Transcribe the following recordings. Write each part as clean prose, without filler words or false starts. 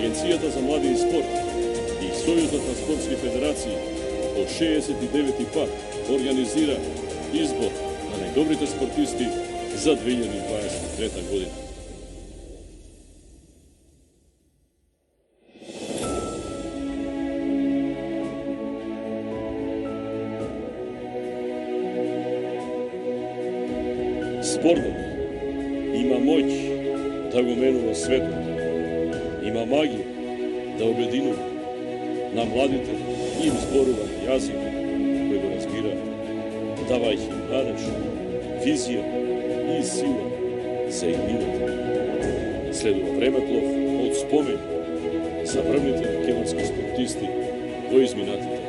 Агенцијата за млади и спорт и Сојузот на спортски федерации по 69 пат организира избор на најдобрите спортисти за 2023 година. Спортот има моќ да го менува светот. Има магија да обединува. На младите им зборува јазик кој го разбира, давајќи им надеж, визија и сила за иднината. Следува времеплов од спомени за врвните македонски спортисти во изминатите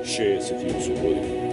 68 години.